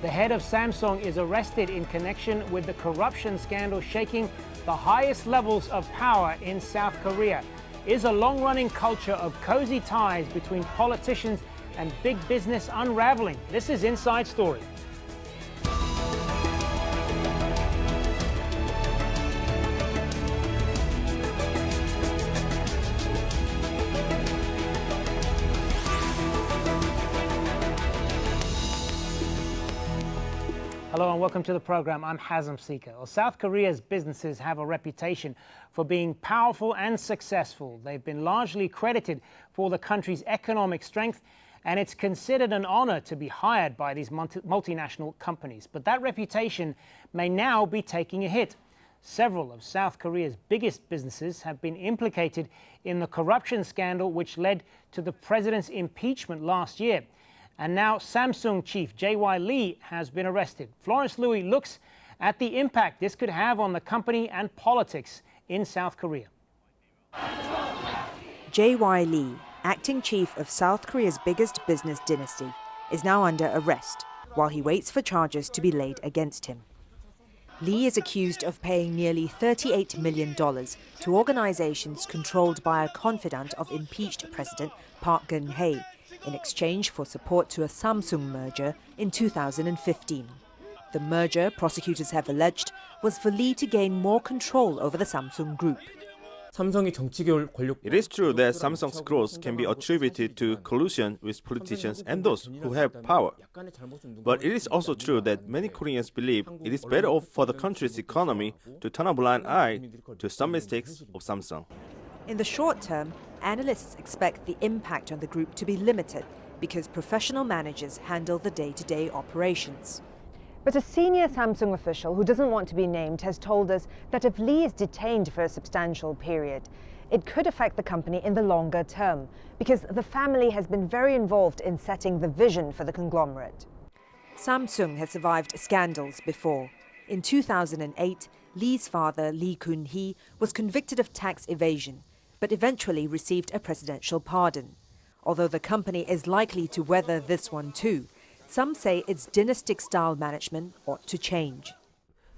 The head of Samsung is arrested in connection with the corruption scandal shaking the highest levels of power in South Korea. Is a long-running culture of cozy ties between politicians and big business unraveling? This is Inside Story. Hello and welcome to the program. I'm Hazem Sika. Well, South Korea's businesses have a reputation for being powerful and successful. They've been largely credited for the country's economic strength, and it's considered an honor to be hired by these multinational companies. But that reputation may now be taking a hit. Several of South Korea's biggest businesses have been implicated in the corruption scandal which led to the president's impeachment last year. And now Samsung chief J.Y. Lee has been arrested. Florence Louis looks at the impact this could have on the company and politics in South Korea. J.Y. Lee, acting chief of South Korea's biggest business dynasty, is now under arrest while he waits for charges to be laid against him. Lee is accused of paying nearly $38 million to organizations controlled by a confidant of impeached President Park Geun-hye in exchange for support to a Samsung merger in 2015. The merger, prosecutors have alleged, was for Lee to gain more control over the Samsung group. It is true that Samsung's growth can be attributed to collusion with politicians and those who have power. But it is also true that many Koreans believe it is better off for the country's economy to turn a blind eye to some mistakes of Samsung. In the short term, analysts expect the impact on the group to be limited because professional managers handle the day-to-day operations. But a senior Samsung official who doesn't want to be named has told us that if Lee is detained for a substantial period, it could affect the company in the longer term because the family has been very involved in setting the vision for the conglomerate. Samsung has survived scandals before. In 2008, Lee's father, Lee Kun-hee, was convicted of tax evasion, but eventually received a presidential pardon. Although the company is likely to weather this one too, some say its dynastic-style management ought to change.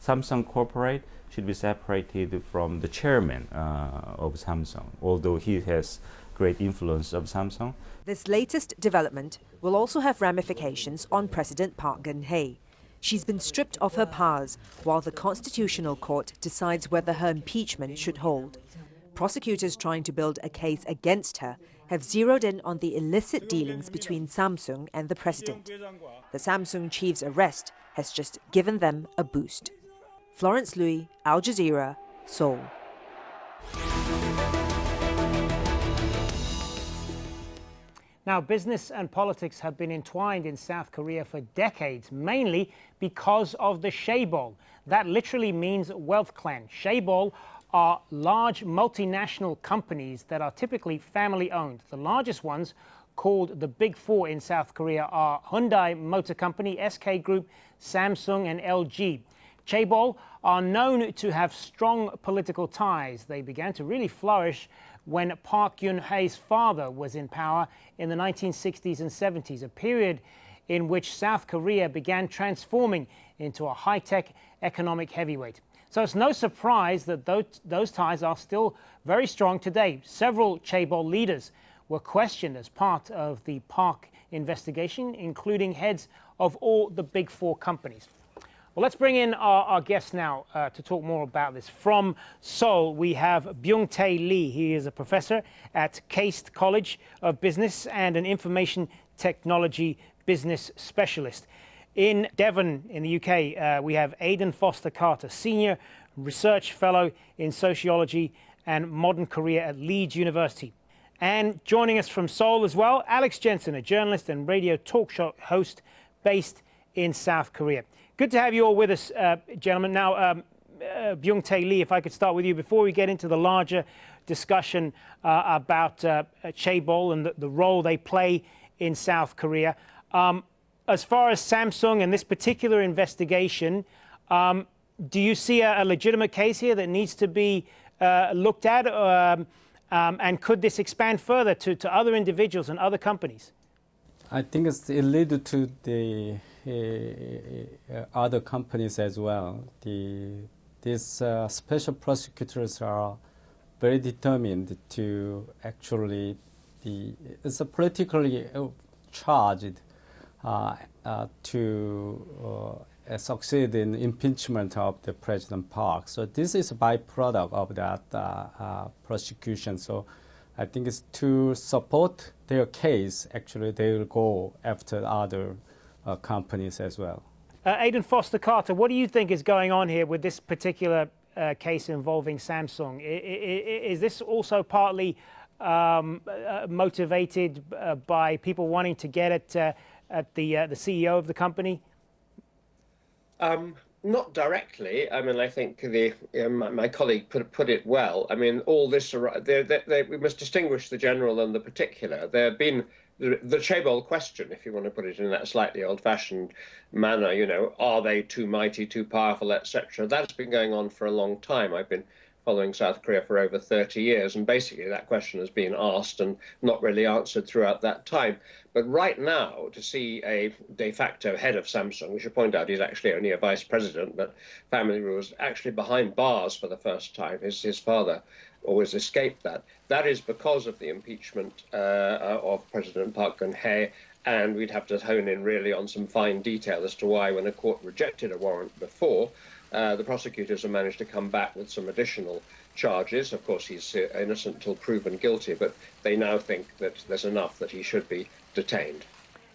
Samsung Corporate should be separated from the chairman of Samsung, although he has great influence of Samsung. This latest development will also have ramifications on President Park Geun-hye. She's been stripped of her powers while the Constitutional Court decides whether her impeachment should hold. Prosecutors trying to build a case against her have zeroed in on the illicit dealings between Samsung and the president. The Samsung chief's arrest has just given them a boost. Florence Louis, Al Jazeera, Seoul. Now, business and politics have been entwined in South Korea for decades, mainly because of the chaebol. That literally means wealth clan. Chaebol are large multinational companies that are typically family-owned. The largest ones, called the Big Four in South Korea, are Hyundai Motor Company, SK Group, Samsung and LG. Chaebol are known to have strong political ties. They began to really flourish when Park Geun-hye's father was in power in the 1960s and 70s, a period in which South Korea began transforming into a high-tech economic heavyweight. So it's no surprise that those ties are still very strong today. Several chaebol leaders were questioned as part of the Park investigation, including heads of all the Big Four companies. Well, let's bring in our guests now to talk more about this. From Seoul, we have Byungtae Lee. He is a professor at KAIST College of Business and an information technology business specialist. In Devon, in the UK, we have Aidan Foster-Carter, Senior Research Fellow in Sociology and Modern Korea at Leeds University. And joining us from Seoul as well, Alex Jensen, a journalist and radio talk show host based in South Korea. Good to have you all with us, gentlemen. Now, Byungtae Lee, if I could start with you before we get into the larger discussion about chaebol and the role they play in South Korea. As far as Samsung and this particular investigation, do you see a legitimate case here that needs to be looked at? And could this expand further to other individuals and other companies? I think it led to the other companies as well. These special prosecutors are very determined to actually, it's a politically charged to succeed in impeachment of the President Park. So this is a byproduct of that prosecution. So I think it's to support their case, actually they will go after other companies as well. Aidan Foster-Carter, what do you think is going on here with this particular case involving Samsung? Is this also partly motivated by people wanting to get at the CEO of the company? Not directly. I mean, I think my colleague put it well. I mean, all this, we must distinguish the general and the particular. There have been the chaebol question, if you want to put it in that slightly old-fashioned manner, you know, are they too mighty, too powerful, etc. That's been going on for a long time. I've been following South Korea for over 30 years, and basically that question has been asked and not really answered throughout that time. But right now, to see a de facto head of Samsung, we should point out he's actually only a vice president, but family was actually behind bars for the first time. His father always escaped that. That is because of the impeachment of President Park Geun-hye, and we'd have to hone in really on some fine detail as to why, when a court rejected a warrant before, the prosecutors have managed to come back with some additional charges. Of course, he's innocent till proven guilty, but they now think that there's enough that he should be detained.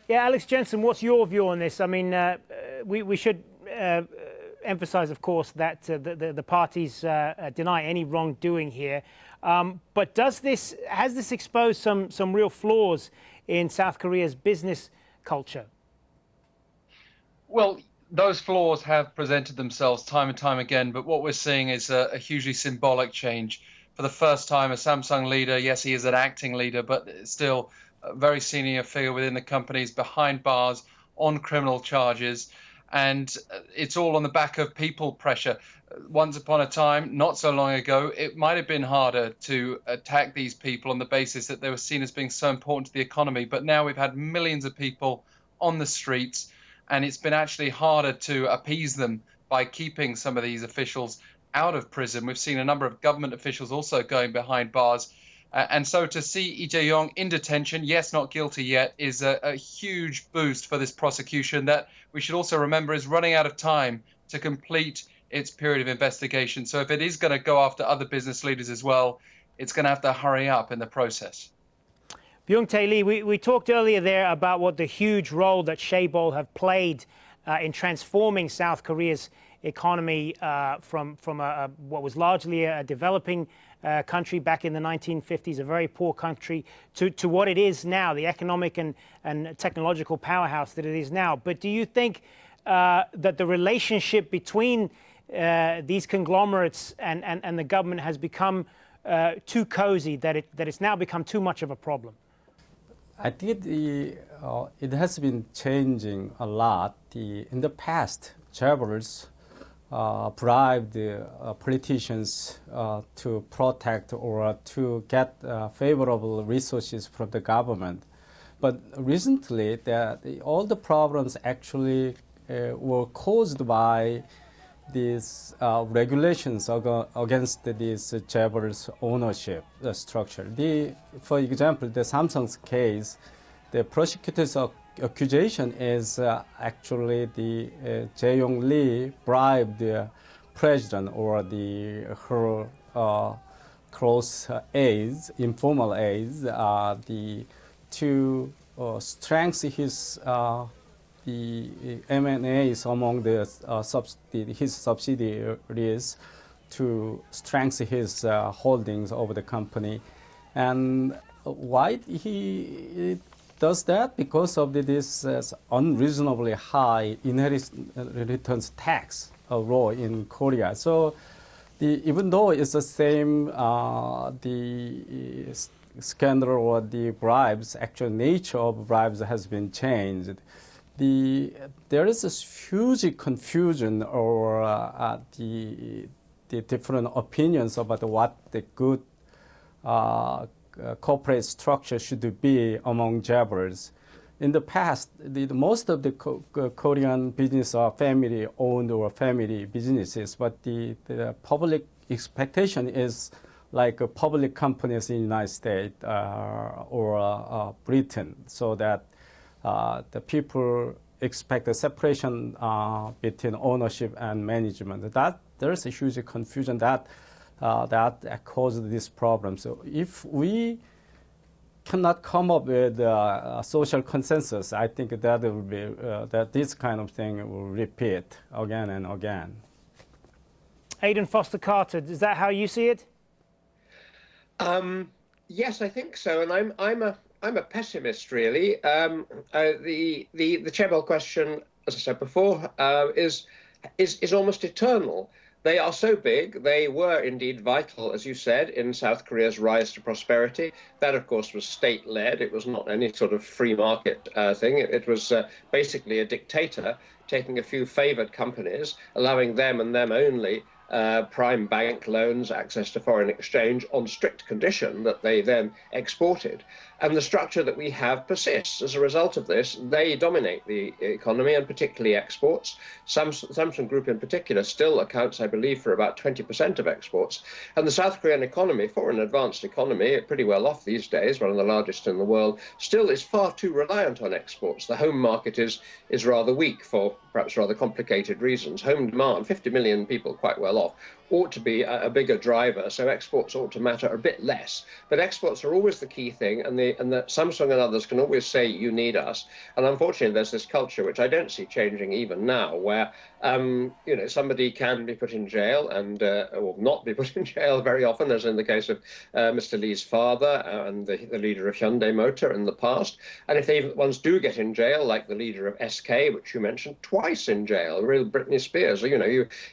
Yeah, Alex Jensen, what's your view on this? I mean, we should emphasize, of course, that the parties deny any wrongdoing here. But has this exposed some real flaws in South Korea's business culture? Well, those flaws have presented themselves time and time again, but what we're seeing is a hugely symbolic change. For the first time, a Samsung leader, yes, he is an acting leader, but still a very senior figure within the company, is behind bars on criminal charges. And it's all on the back of people pressure. Once upon a time, not so long ago, it might have been harder to attack these people on the basis that they were seen as being so important to the economy. But now we've had millions of people on the streets, and it's been actually harder to appease them by keeping some of these officials out of prison. We've seen a number of government officials also going behind bars. And so to see Lee Jae-yong in detention, yes, not guilty yet, is a huge boost for this prosecution that we should also remember is running out of time to complete its period of investigation. So if it is going to go after other business leaders as well, it's going to have to hurry up in the process. Byungtae Lee, we talked earlier there about what the huge role that chaebol have played in transforming South Korea's economy from what was largely a developing country back in the 1950s, a very poor country, to what it is now, the economic and technological powerhouse that it is now. But do you think that the relationship between these conglomerates and the government has become too cozy, that it's now become too much of a problem? I think it has been changing a lot. In the past, chaebols bribed politicians to protect or to get favorable resources from the government. But recently, all the problems actually were caused by these regulations against this chaebols ownership structure. For example, the Samsung's case, the prosecutor's accusation is actually the Jae-yong Lee bribed the president or her close aides, informal aides, to strengthen his the M&As among his subsidiaries to strengthen his holdings over the company. And why he does that? Because of this unreasonably high inheritance tax law in Korea. So even though it's the same, the scandal or the bribes, actual nature of bribes has been changed. There is this huge confusion or the different opinions about what the good corporate structure should be among chaebols. in the past, most of the Korean business are family-owned or family businesses, but the public expectation is like public companies in the United States or Britain, so that the people expect a separation between ownership and management. That there's a huge confusion that caused this problem. So if we cannot come up with a social consensus, I think that will be that this kind of thing will repeat again and again. Aidan Foster-Carter, is that how you see it? Yes, I think so, and I'm a pessimist, really. The chaebol question, as I said before, is almost eternal. They are so big. They were indeed vital, as you said, in South Korea's rise to prosperity. That, of course, was state-led. It was not any sort of free market thing. It was basically a dictator taking a few favored companies, allowing them and them only prime bank loans, access to foreign exchange on strict condition that they then exported. And the structure that we have persists. As a result of this, they dominate the economy and particularly exports. Samsung Group in particular still accounts, I believe, for about 20% of exports. And the South Korean economy, for an advanced economy, pretty well off these days, one of the largest in the world, still is far too reliant on exports. The home market is rather weak for perhaps rather complicated reasons. Home demand, 50 million people quite well off, ought to be a bigger driver, so exports ought to matter a bit less. But exports are always the key thing, and the Samsung and others can always say, you need us. And unfortunately, there's this culture, which I don't see changing even now, where somebody can be put in jail and or not be put in jail very often, as in the case of Mr. Lee's father and the leader of Hyundai Motor in the past. And if they once do get in jail, like the leader of SK, which you mentioned, twice in jail, real Britney Spears,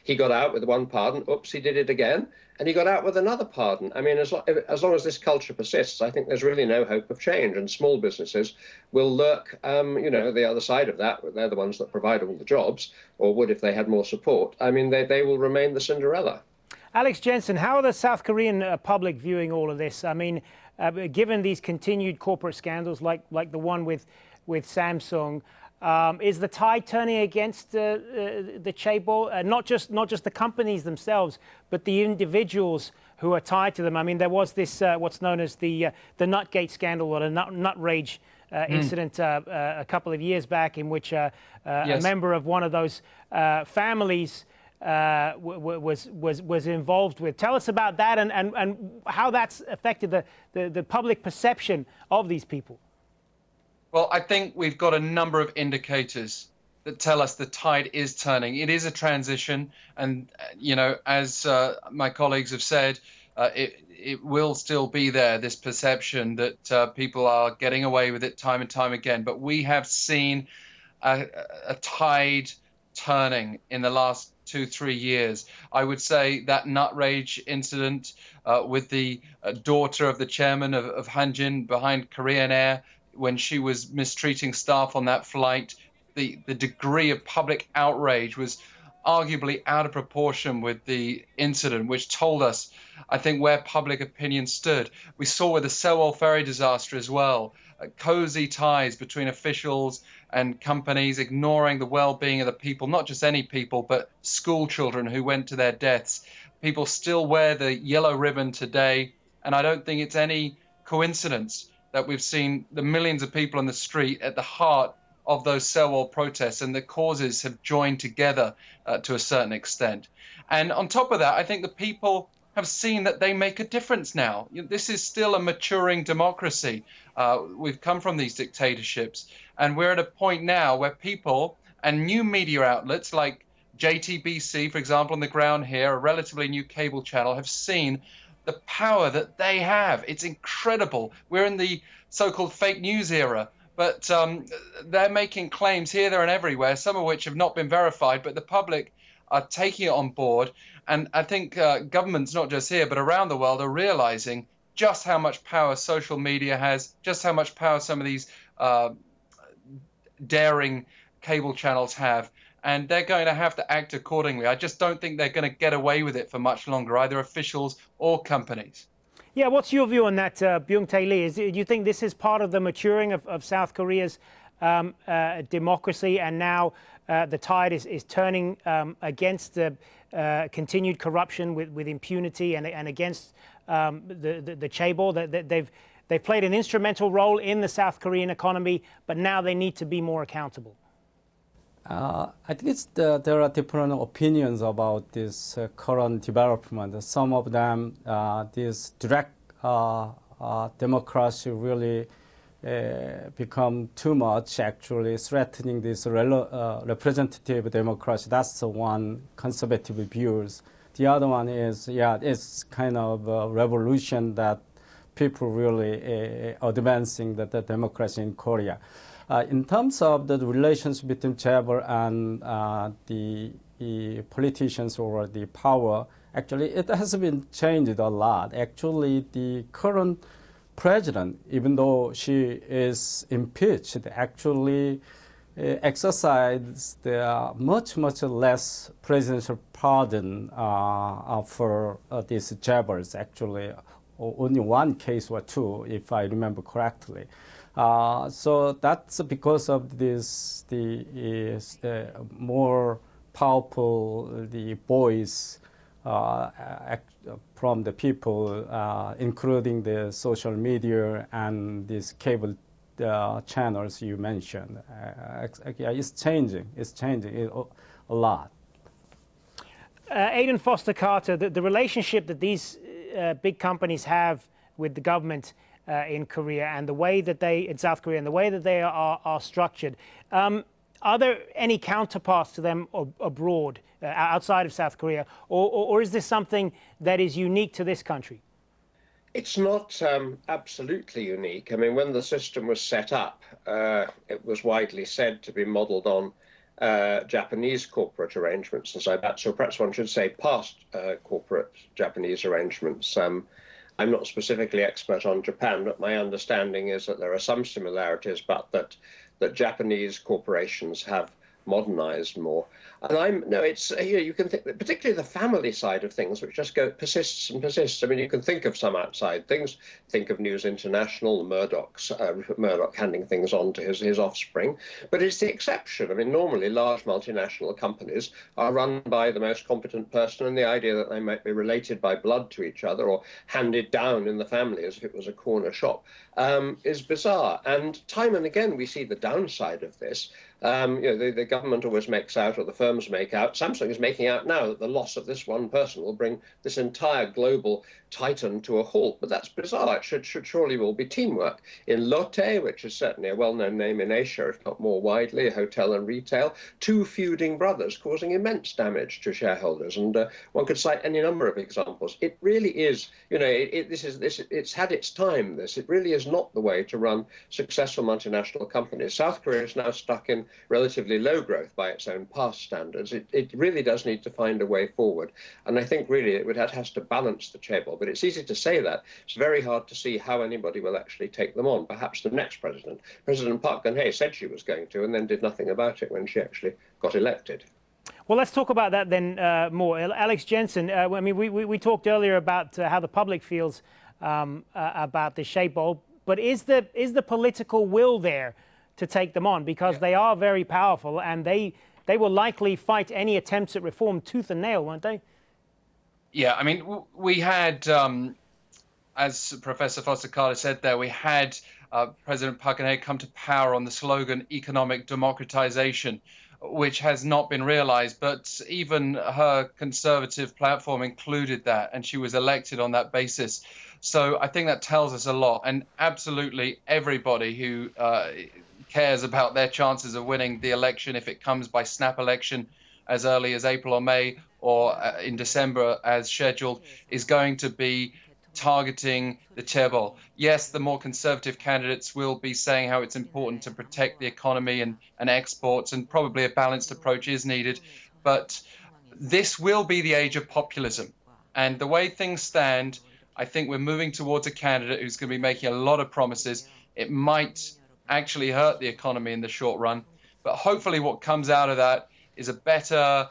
he got out with one pardon, oops, he did it again, and he got out with another pardon. I mean, as long as this culture persists, I think there's really no hope of change, and small businesses will lurk, the other side of that. They're the ones that provide all the jobs, or would if they had more support. I mean, they will remain the Cinderella. Alex Jensen, how are the South Korean public viewing all of this? I mean, given these continued corporate scandals like the one with Samsung, is the tide turning against the chaebol? Not just the companies themselves, but the individuals who are tied to them. I mean, there was this what's known as the Nutgate scandal, or the nut rage incident a couple of years back, in which a member of one of those families was involved with. Tell us about that and how that's affected the public perception of these people. Well, I think we've got a number of indicators that tell us the tide is turning. It is a transition, and as my colleagues have said, it will still be there, this perception that people are getting away with it time and time again. But we have seen a tide turning in the last 2-3 years. I would say that nut rage incident with the daughter of the chairman of Hanjin behind Korean Air, when she was mistreating staff on that flight, the degree of public outrage was arguably out of proportion with the incident, which told us, I think, where public opinion stood. We saw with the Sewol ferry disaster as well, cozy ties between officials and companies, ignoring the well-being of the people, not just any people, but school children who went to their deaths. People still wear the yellow ribbon today, and I don't think it's any coincidence that we've seen the millions of people on the street at the heart of those Sewol protests, and the causes have joined together to a certain extent. And on top of that, I think the people have seen that they make a difference now. This is still a maturing democracy. We've come from these dictatorships, and we're at a point now where people and new media outlets like JTBC, for example, on the ground here, a relatively new cable channel, have seen the power that they have. It's incredible. We're in the so-called fake news era, but they're making claims here, there, and everywhere, some of which have not been verified, but the public are taking it on board. And I think governments, not just here, but around the world, are realizing just how much power social media has, just how much power some of these daring cable channels have. And they're going to have to act accordingly. I just don't think they're going to get away with it for much longer, either officials or companies. Yeah, what's your view on that, Byungtae Lee? Do you think this is part of the maturing of South Korea's democracy, and now the tide is turning against the continued corruption with impunity and against the chaebol. They've played an instrumental role in the South Korean economy, but now they need to be more accountable. I think there are different opinions about this current development. Some of them, this direct democracy really become too much, actually threatening this representative democracy. That's the one conservative views. The other one is, it's kind of a revolution that people really advancing the democracy in Korea. In terms of the relations between chaebol and the politicians or the power, actually it has been changed a lot. Actually, the current president, even though she is impeached, actually exercised much less presidential pardon for these chaebols. Actually, only one case or two, if I remember correctly. So that's because of this, the more powerful the voice from the people, including the social media and these cable channels you mentioned. It's changing a lot. Aidan Foster-Carter, the relationship that these big companies have with the government in Korea and the way that in South Korea and the way that they are structured, are there any counterparts to them abroad, outside of South Korea, or is this something that is unique to this country? It's not absolutely unique. I mean, when the system was set up, it was widely said to be modeled on Japanese corporate arrangements, and so perhaps one should say past corporate Japanese arrangements. I'm not specifically expert on Japan, but my understanding is that there are some similarities, but that Japanese corporations have modernized more. And it's you can think that particularly the family side of things, which just persists and persists. I mean, you can think of some outside things. Think of News International, Murdoch handing things on to his offspring, but it's the exception. I mean, normally large multinational companies are run by the most competent person, and the idea that they might be related by blood to each other or handed down in the family as if it was a corner shop is bizarre. And time and again, we see the downside of this. The government always makes out, or the firms make out, Samsung is making out now that the loss of this one person will bring this entire global titan to a halt. But that's bizarre. It should surely all be teamwork. In Lotte, which is certainly a well-known name in Asia, if not more widely, hotel and retail, two feuding brothers causing immense damage to shareholders. And one could cite any number of examples. It really is, it's had its time, this. It really is not the way to run successful multinational companies. South Korea is now stuck in relatively low growth by its own past standards. It really does need to find a way forward. And I think really it has to balance the chaebol. But it's easy to say that. It's very hard to see how anybody will actually take them on. Perhaps the next president. President Park Geun-hye said she was going to and then did nothing about it when she actually got elected. Well, let's talk about that then more. Alex Jensen, I mean, we talked earlier about how the public feels about the chaebol, but is the political will there to take them on? Because they are very powerful, and they will likely fight any attempts at reform tooth and nail, won't they? Yeah, I mean, we had, as Professor Foster-Carter said there, we had President Park Geun-hye come to power on the slogan economic democratization, which has not been realized, but even her conservative platform included that, and she was elected on that basis. So I think that tells us a lot, and absolutely everybody who cares about their chances of winning the election, if it comes by snap election as early as April or May, or in December as scheduled, is going to be targeting the chaebol. Yes, the more conservative candidates will be saying how it's important to protect the economy and exports, and probably a balanced approach is needed. But this will be the age of populism. And the way things stand, I think we're moving towards a candidate who's going to be making a lot of promises. It might actually hurt the economy in the short run. But hopefully what comes out of that is a better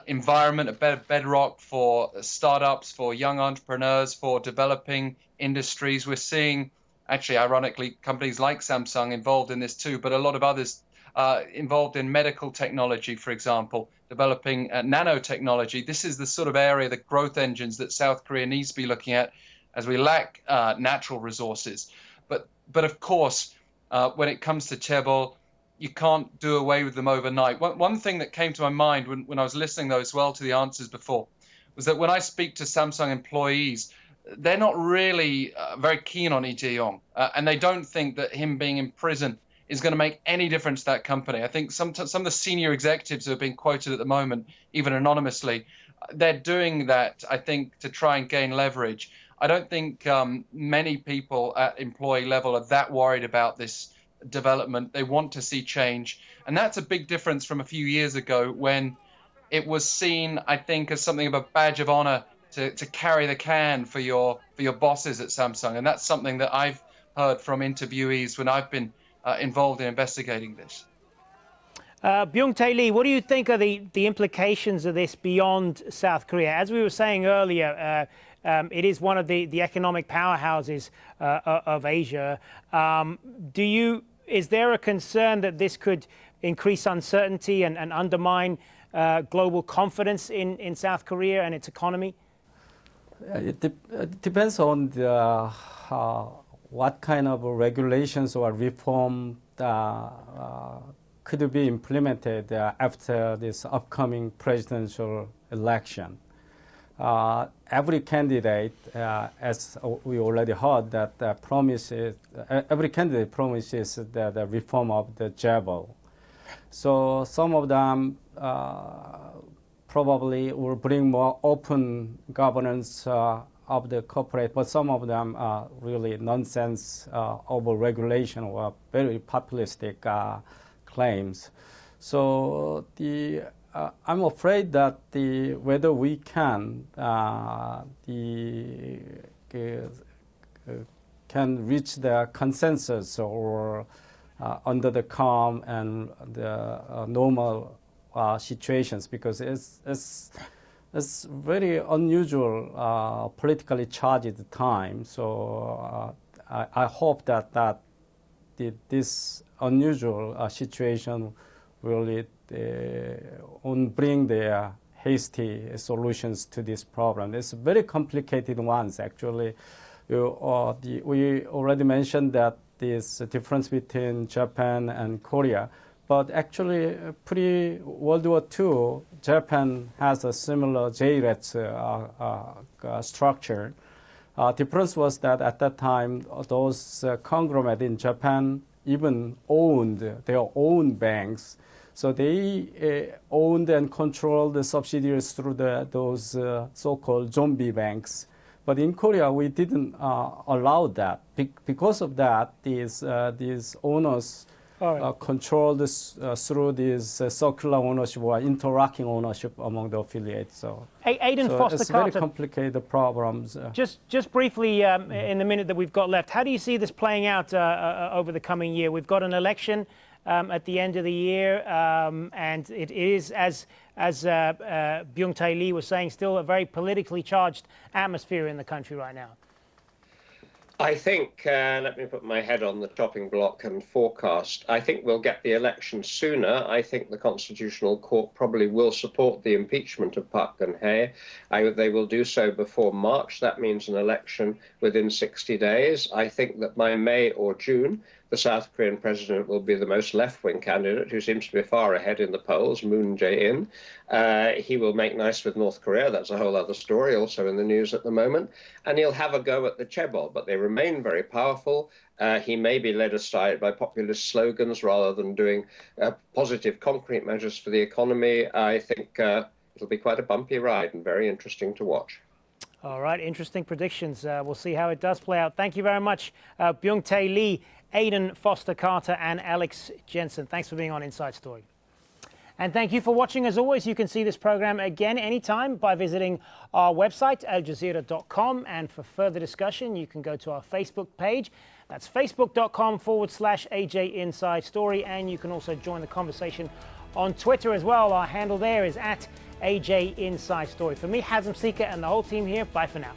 environment, a better bedrock for startups, for young entrepreneurs, for developing industries. We're seeing actually, ironically, companies like Samsung involved in this too, but a lot of others involved in medical technology, for example, developing nanotechnology. This is the sort of area, the growth engines that South Korea needs to be looking at, as we lack natural resources. But of course, when it comes to chaebol, you can't do away with them overnight. One thing that came to my mind when I was listening, though, as well to the answers before, was that when I speak to Samsung employees, they're not really very keen on Lee Jae-yong, and they don't think that him being in prison is going to make any difference to that company. I think some of the senior executives who have been quoted at the moment, even anonymously, they're doing that, I think, to try and gain leverage. I don't think many people at employee level are that worried about this development. They want to see change. And that's a big difference from a few years ago when it was seen, I think, as something of a badge of honor to carry the can for your bosses at Samsung. And that's something that I've heard from interviewees when I've been involved in investigating this. Byungtae Lee, what do you think are the implications of this beyond South Korea? As we were saying earlier, it is one of the economic powerhouses of Asia. Is there a concern that this could increase uncertainty and undermine global confidence in South Korea and its economy? It depends on what kind of regulations or reform could be implemented after this upcoming presidential election. Every candidate, as we already heard, that every candidate promises the reform of the chaebol. So some of them probably will bring more open governance of the corporate, but some of them are really nonsense over regulation or very populistic claims. So I'm afraid that whether we can reach the consensus or under the calm and the normal situations, because it's very unusual politically charged time. So I hope that this unusual situation will bring the hasty solutions to this problem. It's very complicated ones, actually. We already mentioned that this difference between Japan and Korea, but actually pre-World War II, Japan has a similar JRETS structure. Difference was that at that time, those conglomerates in Japan even owned their own banks. So they owned and controlled the subsidiaries through those so-called zombie banks. But in Korea, we didn't allow that. Because of that, these owners controlled this, through this circular ownership or interlocking ownership among the affiliates. So, Aidan Foster-Carter, it's very complicated problems. Just briefly, in the minute that we've got left, how do you see this playing out over the coming year? We've got an election at the end of the year, and it is, as Byungtae Lee was saying, still a very politically charged atmosphere in the country right now. I think, let me put my head on the chopping block and forecast, I think we'll get the election sooner. I think the Constitutional Court probably will support the impeachment of Park Geun-hye. They will do so before March. That means an election within 60 days. I think that by May or June, the South Korean president will be the most left-wing candidate, who seems to be far ahead in the polls, Moon Jae-in. He will make nice with North Korea. That's a whole other story, also in the news at the moment. And he'll have a go at the chaebol, but they remain very powerful. He may be led aside by populist slogans rather than doing positive, concrete measures for the economy. I think it'll be quite a bumpy ride and very interesting to watch. All right, interesting predictions. We'll see how it does play out. Thank you very much, Byungtae Lee, Aidan Foster-Carter, and Alex Jensen. Thanks for being on Inside Story. And thank you for watching. As always, you can see this program again anytime by visiting our website, aljazeera.com. And for further discussion, you can go to our Facebook page. That's facebook.com/AJ Inside Story. And you can also join the conversation on Twitter as well. Our handle there is @AJ Inside Story. For me, Hazem, Sika, and the whole team here, bye for now.